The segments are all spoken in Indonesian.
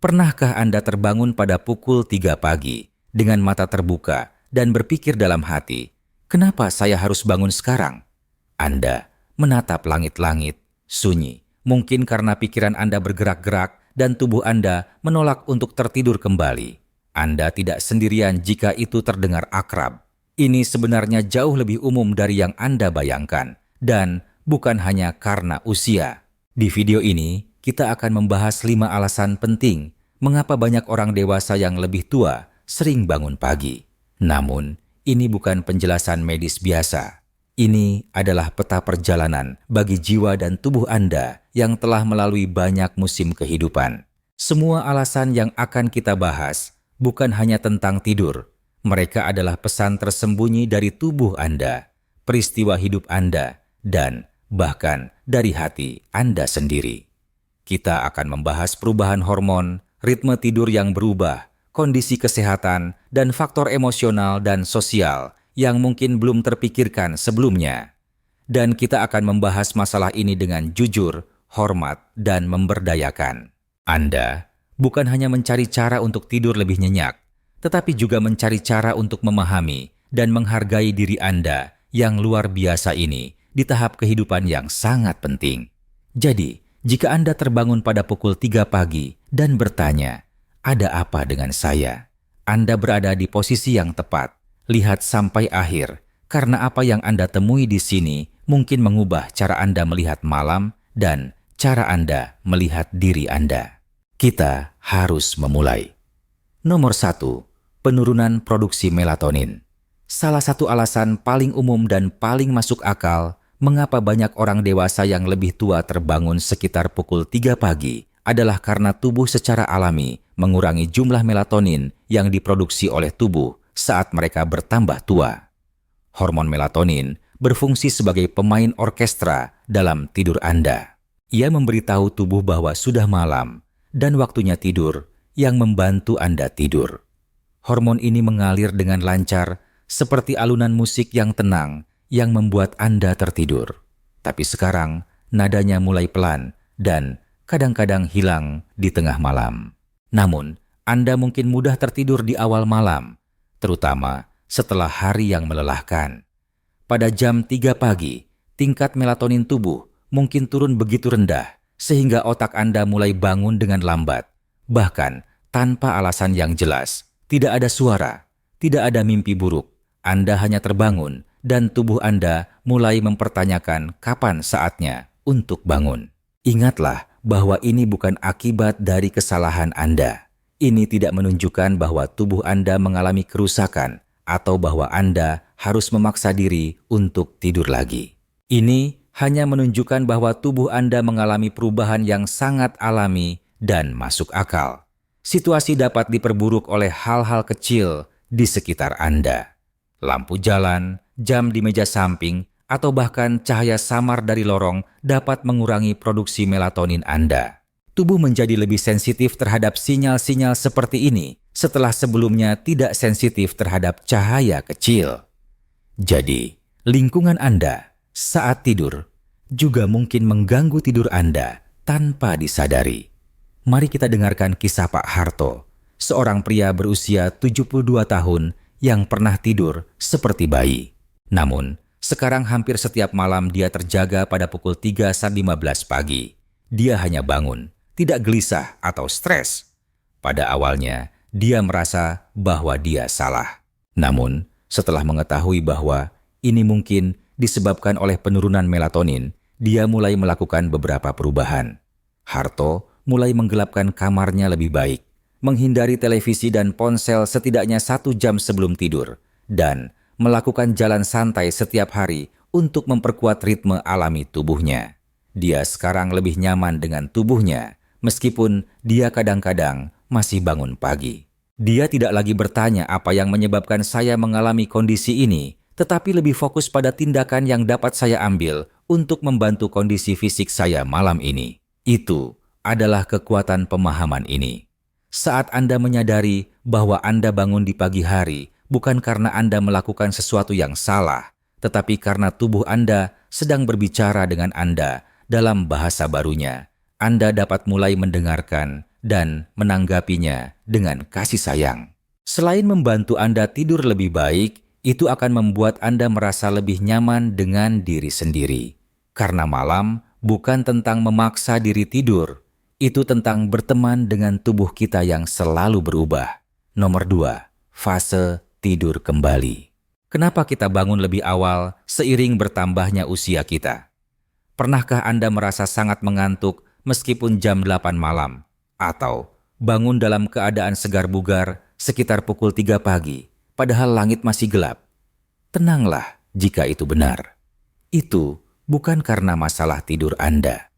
Pernahkah Anda terbangun pada pukul 3 pagi dengan mata terbuka dan berpikir dalam hati, "Kenapa saya harus bangun sekarang?" Anda menatap langit-langit, sunyi, mungkin karena pikiran Anda bergerak-gerak dan tubuh Anda menolak untuk tertidur kembali. Anda tidak sendirian jika itu terdengar akrab. Ini sebenarnya jauh lebih umum dari yang Anda bayangkan, dan bukan hanya karena usia. Di video ini, kita akan membahas 5 alasan penting mengapa banyak orang dewasa yang lebih tua sering bangun pagi. Namun, ini bukan penjelasan medis biasa. Ini adalah peta perjalanan bagi jiwa dan tubuh Anda yang telah melalui banyak musim kehidupan. Semua alasan yang akan kita bahas bukan hanya tentang tidur. Mereka adalah pesan tersembunyi dari tubuh Anda, peristiwa hidup Anda, dan bahkan dari hati Anda sendiri. Kita akan membahas perubahan hormon, ritme tidur yang berubah, kondisi kesehatan, dan faktor emosional dan sosial yang mungkin belum terpikirkan sebelumnya. Dan kita akan membahas masalah ini dengan jujur, hormat, dan memberdayakan. Anda bukan hanya mencari cara untuk tidur lebih nyenyak, tetapi juga mencari cara untuk memahami dan menghargai diri Anda yang luar biasa ini di tahap kehidupan yang sangat penting. Jadi, jika Anda terbangun pada pukul 3 pagi dan bertanya, "Ada apa dengan saya?" Anda berada di posisi yang tepat. Lihat sampai akhir, karena apa yang Anda temui di sini mungkin mengubah cara Anda melihat malam dan cara Anda melihat diri Anda. Kita harus memulai. Nomor 1, penurunan produksi melatonin. Salah satu alasan paling umum dan paling masuk akal mengapa banyak orang dewasa yang lebih tua terbangun sekitar pukul 3 pagi adalah karena tubuh secara alami mengurangi jumlah melatonin yang diproduksi oleh tubuh saat mereka bertambah tua. Hormon melatonin berfungsi sebagai pemain orkestra dalam tidur Anda. Ia memberitahu tubuh bahwa sudah malam dan waktunya tidur yang membantu Anda tidur. Hormon ini mengalir dengan lancar seperti alunan musik yang tenang yang membuat Anda tertidur. Tapi sekarang nadanya mulai pelan dan kadang-kadang hilang di tengah malam. Namun, Anda mungkin mudah tertidur di awal malam, terutama setelah hari yang melelahkan. Pada jam 3 pagi, tingkat melatonin tubuh mungkin turun begitu rendah sehingga otak Anda mulai bangun dengan lambat, bahkan tanpa alasan yang jelas. Tidak ada suara, tidak ada mimpi buruk. Anda hanya terbangun dan tubuh Anda mulai mempertanyakan kapan saatnya untuk bangun. Ingatlah bahwa ini bukan akibat dari kesalahan Anda. Ini tidak menunjukkan bahwa tubuh Anda mengalami kerusakan atau bahwa Anda harus memaksa diri untuk tidur lagi. Ini hanya menunjukkan bahwa tubuh Anda mengalami perubahan yang sangat alami dan masuk akal. Situasi dapat diperburuk oleh hal-hal kecil di sekitar Anda. Lampu jalan, jam di meja samping, atau bahkan cahaya samar dari lorong dapat mengurangi produksi melatonin Anda. Tubuh menjadi lebih sensitif terhadap sinyal-sinyal seperti ini setelah sebelumnya tidak sensitif terhadap cahaya kecil. Jadi, lingkungan Anda saat tidur juga mungkin mengganggu tidur Anda tanpa disadari. Mari kita dengarkan kisah Pak Harto, seorang pria berusia 72 tahun yang pernah tidur seperti bayi. Namun, sekarang hampir setiap malam dia terjaga pada pukul 3:15 pagi. Dia hanya bangun, tidak gelisah atau stres. Pada awalnya, dia merasa bahwa dia salah. Namun, setelah mengetahui bahwa ini mungkin disebabkan oleh penurunan melatonin, dia mulai melakukan beberapa perubahan. Harto mulai menggelapkan kamarnya lebih baik, menghindari televisi dan ponsel setidaknya 1 jam sebelum tidur, dan melakukan jalan santai setiap hari untuk memperkuat ritme alami tubuhnya. Dia sekarang lebih nyaman dengan tubuhnya, meskipun dia kadang-kadang masih bangun pagi. Dia tidak lagi bertanya apa yang menyebabkan saya mengalami kondisi ini, tetapi lebih fokus pada tindakan yang dapat saya ambil untuk membantu kondisi fisik saya malam ini. Itu adalah kekuatan pemahaman ini. Saat Anda menyadari bahwa Anda bangun di pagi hari bukan karena Anda melakukan sesuatu yang salah, tetapi karena tubuh Anda sedang berbicara dengan Anda dalam bahasa barunya, Anda dapat mulai mendengarkan dan menanggapinya dengan kasih sayang. Selain membantu Anda tidur lebih baik, itu akan membuat Anda merasa lebih nyaman dengan diri sendiri. Karena malam bukan tentang memaksa diri tidur, itu tentang berteman dengan tubuh kita yang selalu berubah. Nomor 2, fase tidur kembali. Kenapa kita bangun lebih awal seiring bertambahnya usia kita? Pernahkah Anda merasa sangat mengantuk meskipun jam 8 malam? Atau bangun dalam keadaan segar bugar sekitar pukul 3 pagi, padahal langit masih gelap? Tenanglah jika itu benar. Itu bukan karena masalah tidur Anda.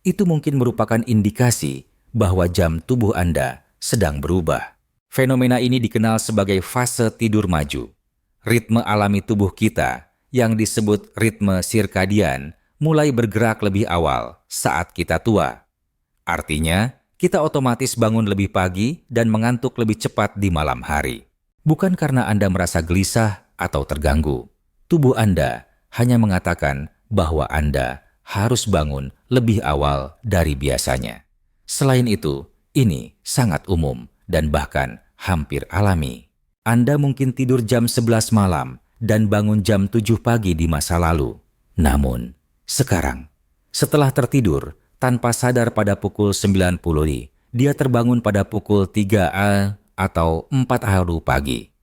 Itu mungkin merupakan indikasi bahwa jam tubuh Anda sedang berubah. Fenomena ini dikenal sebagai fase tidur maju. Ritme alami tubuh kita yang disebut ritme sirkadian mulai bergerak lebih awal saat kita tua. Artinya, kita otomatis bangun lebih pagi dan mengantuk lebih cepat di malam hari. Bukan karena Anda merasa gelisah atau terganggu. Tubuh Anda hanya mengatakan bahwa Anda harus bangun lebih awal dari biasanya. Selain itu, ini sangat umum dan bahkan hampir alami. Anda mungkin tidur jam 11 malam dan bangun jam 7 pagi di masa lalu. Namun, sekarang, setelah tertidur tanpa sadar pada pukul 9 dia terbangun pada pukul 3 atau 4 pagi.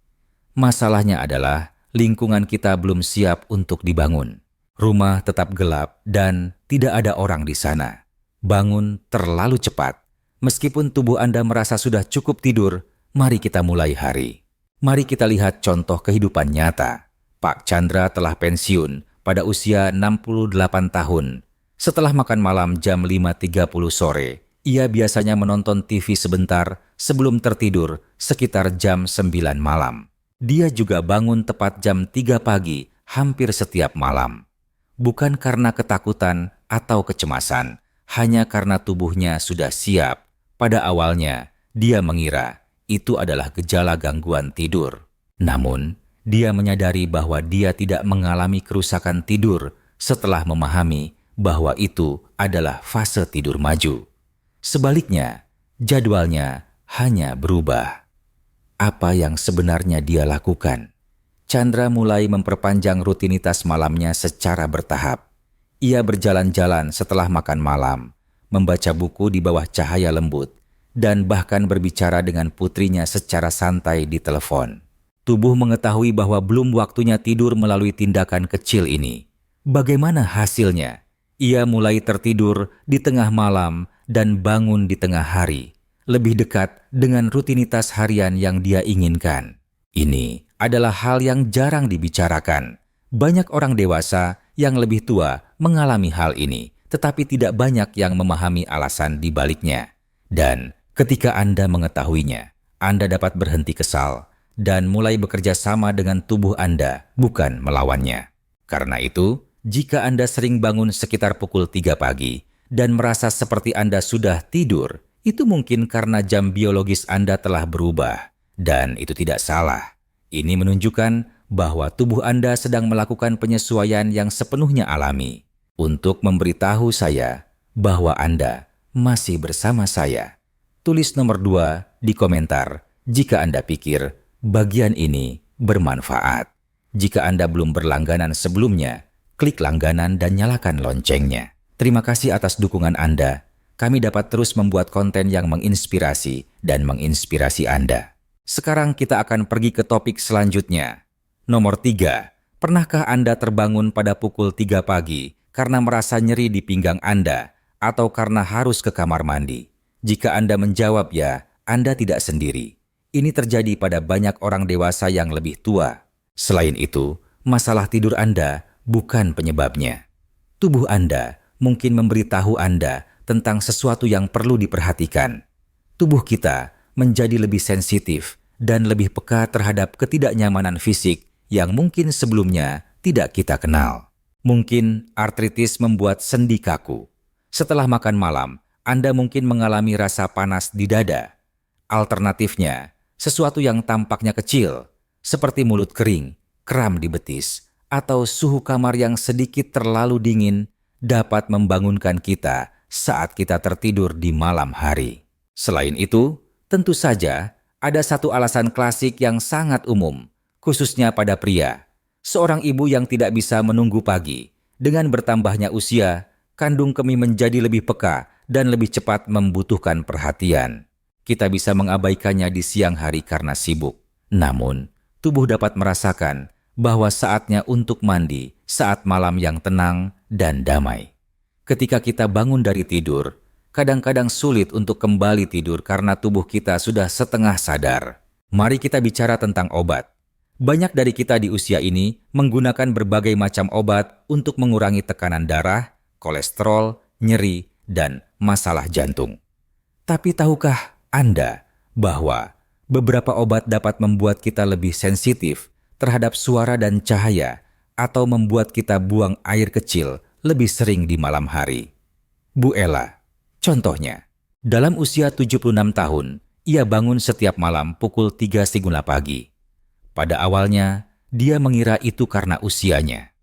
Masalahnya adalah lingkungan kita belum siap untuk dibangun. Rumah tetap gelap dan tidak ada orang di sana. Bangun terlalu cepat. Meskipun tubuh Anda merasa sudah cukup tidur, mari kita mulai hari. Mari kita lihat contoh kehidupan nyata. Pak Chandra telah pensiun pada usia 68 tahun. Setelah makan malam jam 5.30 sore, ia biasanya menonton TV sebentar sebelum tertidur sekitar jam 9 malam. Dia juga bangun tepat jam 3 pagi hampir setiap malam. Bukan karena ketakutan atau kecemasan, hanya karena tubuhnya sudah siap. Pada awalnya, dia mengira itu adalah gejala gangguan tidur. Namun, dia menyadari bahwa dia tidak mengalami kerusakan tidur setelah memahami bahwa itu adalah fase tidur maju. Sebaliknya, jadwalnya hanya berubah. Apa yang sebenarnya dia lakukan? Chandra mulai memperpanjang rutinitas malamnya secara bertahap. Ia berjalan-jalan setelah makan malam, membaca buku di bawah cahaya lembut, dan bahkan berbicara dengan putrinya secara santai di telepon. Tubuh mengetahui bahwa belum waktunya tidur melalui tindakan kecil ini. Bagaimana hasilnya? Ia mulai tertidur di tengah malam dan bangun di tengah hari, lebih dekat dengan rutinitas harian yang dia inginkan. Ini adalah hal yang jarang dibicarakan. Banyak orang dewasa yang lebih tua mengalami hal ini, tetapi tidak banyak yang memahami alasan di baliknya. Dan ketika Anda mengetahuinya, Anda dapat berhenti kesal dan mulai bekerja sama dengan tubuh Anda, bukan melawannya. Karena itu, jika Anda sering bangun sekitar pukul 3 pagi dan merasa seperti Anda sudah tidur, itu mungkin karena jam biologis Anda telah berubah. Dan itu tidak salah. Ini menunjukkan bahwa tubuh Anda sedang melakukan penyesuaian yang sepenuhnya alami. Untuk memberitahu saya bahwa Anda masih bersama saya. Tulis nomor 2 di komentar jika Anda pikir bagian ini bermanfaat. Jika Anda belum berlangganan sebelumnya, klik langganan dan nyalakan loncengnya. Terima kasih atas dukungan Anda. Kami dapat terus membuat konten yang menginspirasi dan menginspirasi Anda. Sekarang kita akan pergi ke topik selanjutnya. Nomor 3. Pernahkah Anda terbangun pada pukul 3 pagi karena merasa nyeri di pinggang Anda atau karena harus ke kamar mandi? Jika Anda menjawab ya, Anda tidak sendiri. Ini terjadi pada banyak orang dewasa yang lebih tua. Selain itu, masalah tidur Anda bukan penyebabnya. Tubuh Anda mungkin memberitahu Anda tentang sesuatu yang perlu diperhatikan. Tubuh kita menjadi lebih sensitif dan lebih peka terhadap ketidaknyamanan fisik yang mungkin sebelumnya tidak kita kenal. Mungkin artritis membuat sendi kaku. Setelah makan malam, Anda mungkin mengalami rasa panas di dada. Alternatifnya, sesuatu yang tampaknya kecil, seperti mulut kering, kram di betis, atau suhu kamar yang sedikit terlalu dingin dapat membangunkan kita saat kita tertidur di malam hari. Selain itu, tentu saja ada satu alasan klasik yang sangat umum, khususnya pada pria. Seorang ibu yang tidak bisa menunggu pagi. Dengan bertambahnya usia, kandung kemih menjadi lebih peka dan lebih cepat membutuhkan perhatian. Kita bisa mengabaikannya di siang hari karena sibuk. Namun, tubuh dapat merasakan bahwa saatnya untuk mandi saat malam yang tenang dan damai. Ketika kita bangun dari tidur, kadang-kadang sulit untuk kembali tidur karena tubuh kita sudah setengah sadar. Mari kita bicara tentang obat. Banyak dari kita di usia ini menggunakan berbagai macam obat untuk mengurangi tekanan darah, kolesterol, nyeri, dan masalah jantung. Tapi tahukah Anda bahwa beberapa obat dapat membuat kita lebih sensitif terhadap suara dan cahaya atau membuat kita buang air kecil lebih sering di malam hari? Bu Ella, contohnya, dalam usia 76 tahun, ia bangun setiap malam pukul 3.30 pagi. Pada awalnya, dia mengira itu karena usianya.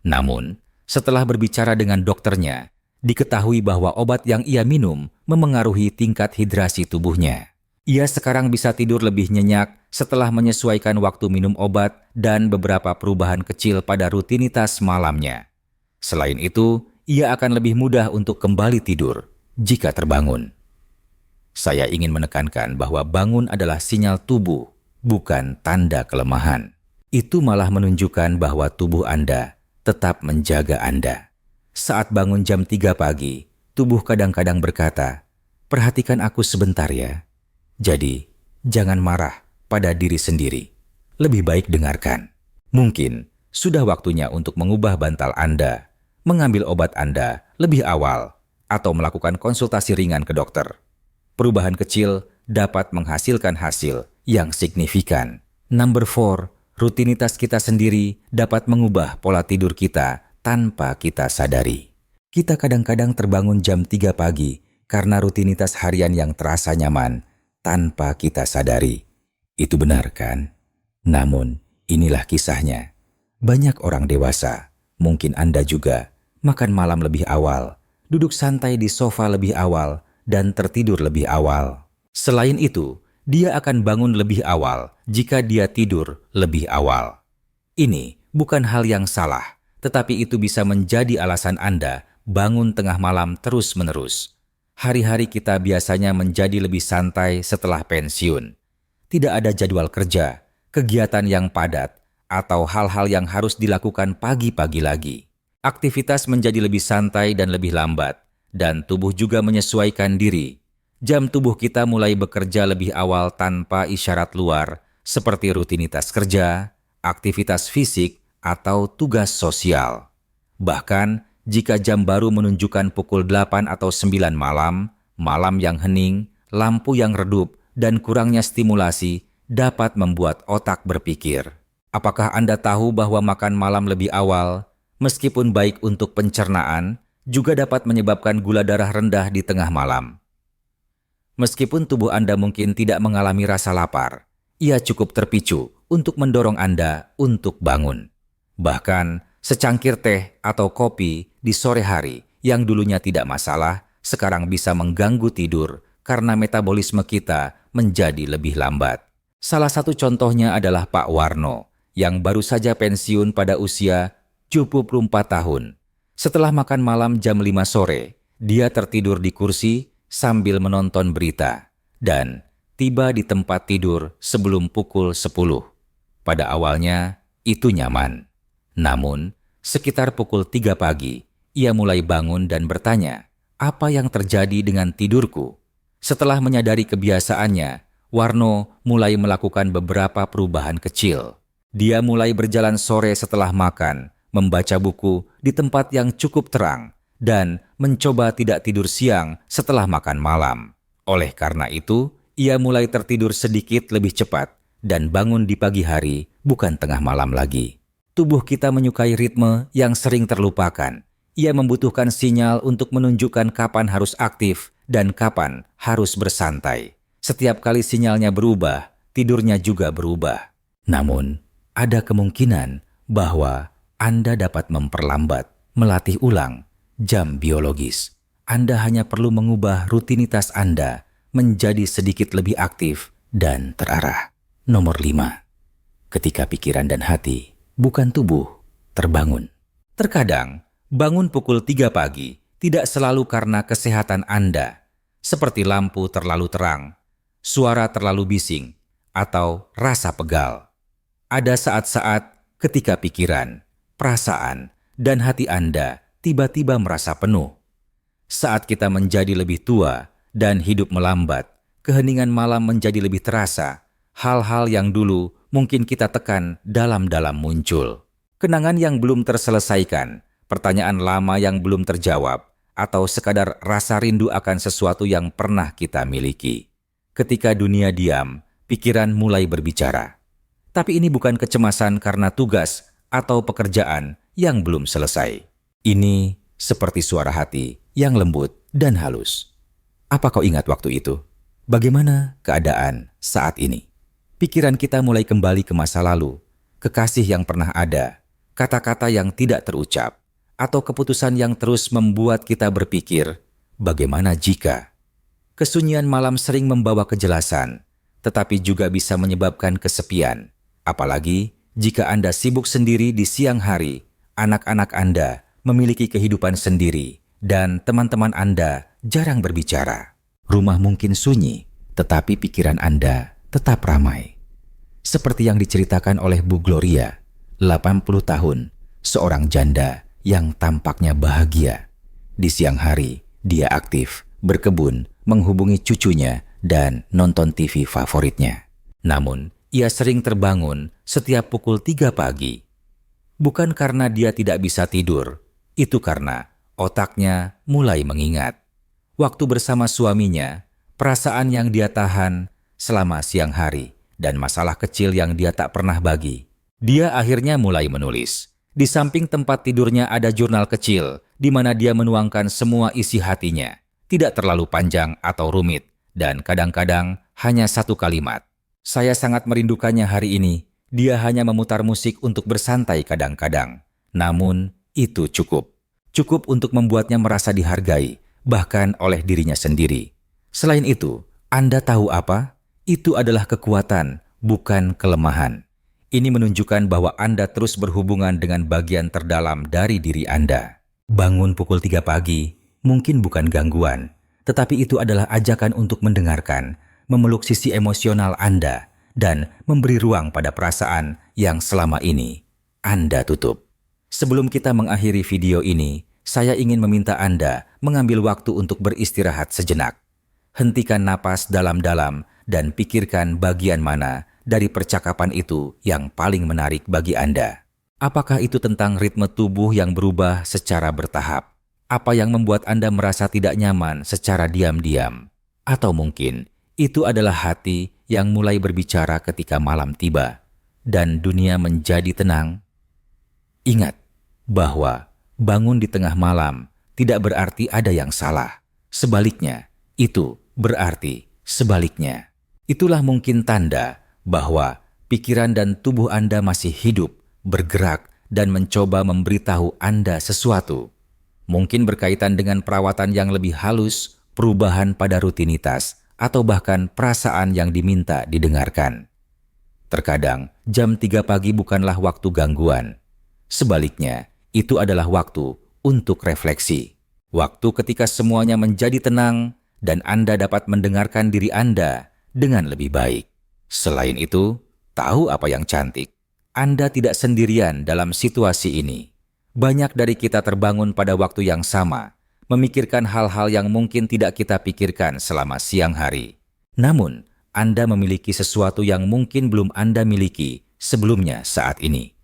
Namun, setelah berbicara dengan dokternya, diketahui bahwa obat yang ia minum memengaruhi tingkat hidrasi tubuhnya. Ia sekarang bisa tidur lebih nyenyak setelah menyesuaikan waktu minum obat dan beberapa perubahan kecil pada rutinitas malamnya. Selain itu, ia akan lebih mudah untuk kembali tidur jika terbangun. Saya ingin menekankan bahwa bangun adalah sinyal tubuh, bukan tanda kelemahan. Itu malah menunjukkan bahwa tubuh Anda tetap menjaga Anda. Saat bangun jam 3 pagi, tubuh kadang-kadang berkata, "Perhatikan aku sebentar ya." Jadi, jangan marah pada diri sendiri. Lebih baik dengarkan. Mungkin sudah waktunya untuk mengubah bantal Anda, mengambil obat Anda lebih awal, atau melakukan konsultasi ringan ke dokter. Perubahan kecil dapat menghasilkan hasil yang signifikan. Number 4, rutinitas kita sendiri dapat mengubah pola tidur kita tanpa kita sadari. Kita kadang-kadang terbangun jam 3 pagi karena rutinitas harian yang terasa nyaman tanpa kita sadari. Itu benar kan? Namun, inilah kisahnya. Banyak orang dewasa, mungkin Anda juga, makan malam lebih awal, duduk santai di sofa lebih awal, dan tertidur lebih awal. Selain itu, dia akan bangun lebih awal jika dia tidur lebih awal. Ini bukan hal yang salah, tetapi itu bisa menjadi alasan Anda bangun tengah malam terus-menerus. Hari-hari kita biasanya menjadi lebih santai setelah pensiun. Tidak ada jadwal kerja, kegiatan yang padat, atau hal-hal yang harus dilakukan pagi-pagi lagi. Aktivitas menjadi lebih santai dan lebih lambat, dan tubuh juga menyesuaikan diri. Jam tubuh kita mulai bekerja lebih awal tanpa isyarat luar, seperti rutinitas kerja, aktivitas fisik, atau tugas sosial. Bahkan, jika jam baru menunjukkan pukul 8 atau 9 malam, malam yang hening, lampu yang redup, dan kurangnya stimulasi dapat membuat otak berpikir. Apakah Anda tahu bahwa makan malam lebih awal, meskipun baik untuk pencernaan, juga dapat menyebabkan gula darah rendah di tengah malam? Meskipun tubuh Anda mungkin tidak mengalami rasa lapar, ia cukup terpicu untuk mendorong Anda untuk bangun. Bahkan, secangkir teh atau kopi di sore hari yang dulunya tidak masalah, sekarang bisa mengganggu tidur karena metabolisme kita menjadi lebih lambat. Salah satu contohnya adalah Pak Warno, yang baru saja pensiun pada usia 74 tahun. Setelah makan malam jam 5 sore, dia tertidur di kursi sambil menonton berita dan tiba di tempat tidur sebelum pukul 10. Pada awalnya, itu nyaman. Namun, sekitar pukul 3 pagi, ia mulai bangun dan bertanya, "Apa yang terjadi dengan tidurku?" Setelah menyadari kebiasaannya, Warno mulai melakukan beberapa perubahan kecil. Dia mulai berjalan sore setelah makan, membaca buku di tempat yang cukup terang, dan mencoba tidak tidur siang setelah makan malam. Oleh karena itu, ia mulai tertidur sedikit lebih cepat dan bangun di pagi hari, bukan tengah malam lagi. Tubuh kita menyukai ritme yang sering terlupakan. Ia membutuhkan sinyal untuk menunjukkan kapan harus aktif dan kapan harus bersantai. Setiap kali sinyalnya berubah, tidurnya juga berubah. Namun, ada kemungkinan bahwa Anda dapat memperlambat, melatih ulang jam biologis. Anda hanya perlu mengubah rutinitas Anda menjadi sedikit lebih aktif dan terarah. Nomor 5. Ketika pikiran dan hati, bukan tubuh, terbangun. Terkadang, bangun pukul 3 pagi tidak selalu karena kesehatan Anda, seperti lampu terlalu terang, suara terlalu bising, atau rasa pegal. Ada saat-saat ketika pikiran, perasaan, dan hati Anda tiba-tiba merasa penuh. Saat kita menjadi lebih tua dan hidup melambat, keheningan malam menjadi lebih terasa. Hal-hal yang dulu mungkin kita tekan dalam-dalam muncul. Kenangan yang belum terselesaikan, pertanyaan lama yang belum terjawab, atau sekadar rasa rindu akan sesuatu yang pernah kita miliki. Ketika dunia diam, pikiran mulai berbicara. Tapi ini bukan kecemasan karena tugas atau pekerjaan yang belum selesai. Ini seperti suara hati yang lembut dan halus. Apa kau ingat waktu itu? Bagaimana keadaan saat ini? Pikiran kita mulai kembali ke masa lalu, kekasih yang pernah ada, kata-kata yang tidak terucap, atau keputusan yang terus membuat kita berpikir, bagaimana jika? Kesunyian malam sering membawa kejelasan, tetapi juga bisa menyebabkan kesepian. Apalagi jika Anda sibuk sendiri di siang hari, anak-anak Anda memiliki kehidupan sendiri, dan teman-teman Anda jarang berbicara. Rumah mungkin sunyi, tetapi pikiran Anda tetap ramai. Seperti yang diceritakan oleh Bu Gloria, 80 tahun, seorang janda yang tampaknya bahagia. Di siang hari, dia aktif, berkebun, menghubungi cucunya, dan nonton TV favoritnya. Namun, ia sering terbangun setiap pukul 3 pagi. Bukan karena dia tidak bisa tidur, itu karena otaknya mulai mengingat. Waktu bersama suaminya, perasaan yang dia tahan selama siang hari, dan masalah kecil yang dia tak pernah bagi. Dia akhirnya mulai menulis. Di samping tempat tidurnya ada jurnal kecil, di mana dia menuangkan semua isi hatinya. Tidak terlalu panjang atau rumit, dan kadang-kadang hanya satu kalimat. Saya sangat merindukannya hari ini. Dia hanya memutar musik untuk bersantai kadang-kadang. Namun, itu cukup. Cukup untuk membuatnya merasa dihargai, bahkan oleh dirinya sendiri. Selain itu, Anda tahu apa? Itu adalah kekuatan, bukan kelemahan. Ini menunjukkan bahwa Anda terus berhubungan dengan bagian terdalam dari diri Anda. Bangun pukul 3 pagi mungkin bukan gangguan, tetapi itu adalah ajakan untuk mendengarkan, memeluk sisi emosional Anda, dan memberi ruang pada perasaan yang selama ini Anda tutup. Sebelum kita mengakhiri video ini, saya ingin meminta Anda mengambil waktu untuk beristirahat sejenak. Hentikan napas dalam-dalam dan pikirkan bagian mana dari percakapan itu yang paling menarik bagi Anda. Apakah itu tentang ritme tubuh yang berubah secara bertahap? Apa yang membuat Anda merasa tidak nyaman secara diam-diam? Atau mungkin itu adalah hati yang mulai berbicara ketika malam tiba dan dunia menjadi tenang? Ingat bahwa bangun di tengah malam tidak berarti ada yang salah. Sebaliknya, itu berarti sebaliknya. Itulah mungkin tanda bahwa pikiran dan tubuh Anda masih hidup, bergerak, dan mencoba memberitahu Anda sesuatu. Mungkin berkaitan dengan perawatan yang lebih halus, perubahan pada rutinitas, atau bahkan perasaan yang diminta didengarkan. Terkadang, jam 3 pagi bukanlah waktu gangguan. Sebaliknya, itu adalah waktu untuk refleksi. Waktu ketika semuanya menjadi tenang dan Anda dapat mendengarkan diri Anda dengan lebih baik. Selain itu, tahu apa yang cantik? Anda tidak sendirian dalam situasi ini. Banyak dari kita terbangun pada waktu yang sama, memikirkan hal-hal yang mungkin tidak kita pikirkan selama siang hari. Namun, Anda memiliki sesuatu yang mungkin belum Anda miliki sebelumnya saat ini.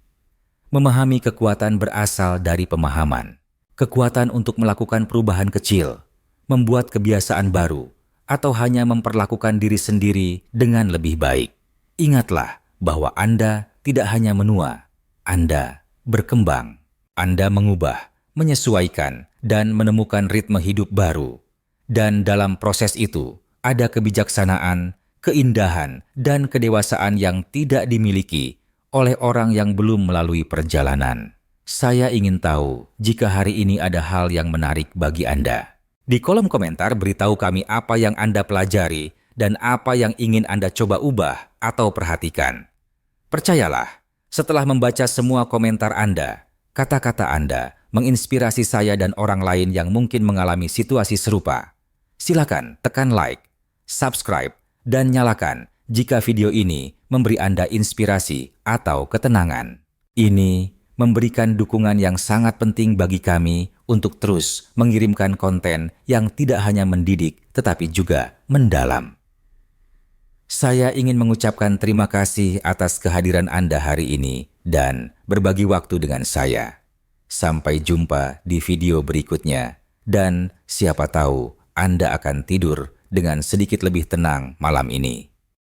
Memahami kekuatan berasal dari pemahaman. Kekuatan untuk melakukan perubahan kecil, membuat kebiasaan baru, atau hanya memperlakukan diri sendiri dengan lebih baik. Ingatlah bahwa Anda tidak hanya menua, Anda berkembang. Anda mengubah, menyesuaikan, dan menemukan ritme hidup baru. Dan dalam proses itu, ada kebijaksanaan, keindahan, dan kedewasaan yang tidak dimiliki oleh orang yang belum melalui perjalanan. Saya ingin tahu jika hari ini ada hal yang menarik bagi Anda. Di kolom komentar beritahu kami apa yang Anda pelajari dan apa yang ingin Anda coba ubah atau perhatikan. Percayalah, setelah membaca semua komentar Anda, kata-kata Anda menginspirasi saya dan orang lain yang mungkin mengalami situasi serupa. Silakan tekan like, subscribe, dan nyalakan jika video ini memberi Anda inspirasi atau ketenangan. Ini memberikan dukungan yang sangat penting bagi kami untuk terus mengirimkan konten yang tidak hanya mendidik tetapi juga mendalam. Saya ingin mengucapkan terima kasih atas kehadiran Anda hari ini dan berbagi waktu dengan saya. Sampai jumpa di video berikutnya dan siapa tahu Anda akan tidur dengan sedikit lebih tenang malam ini.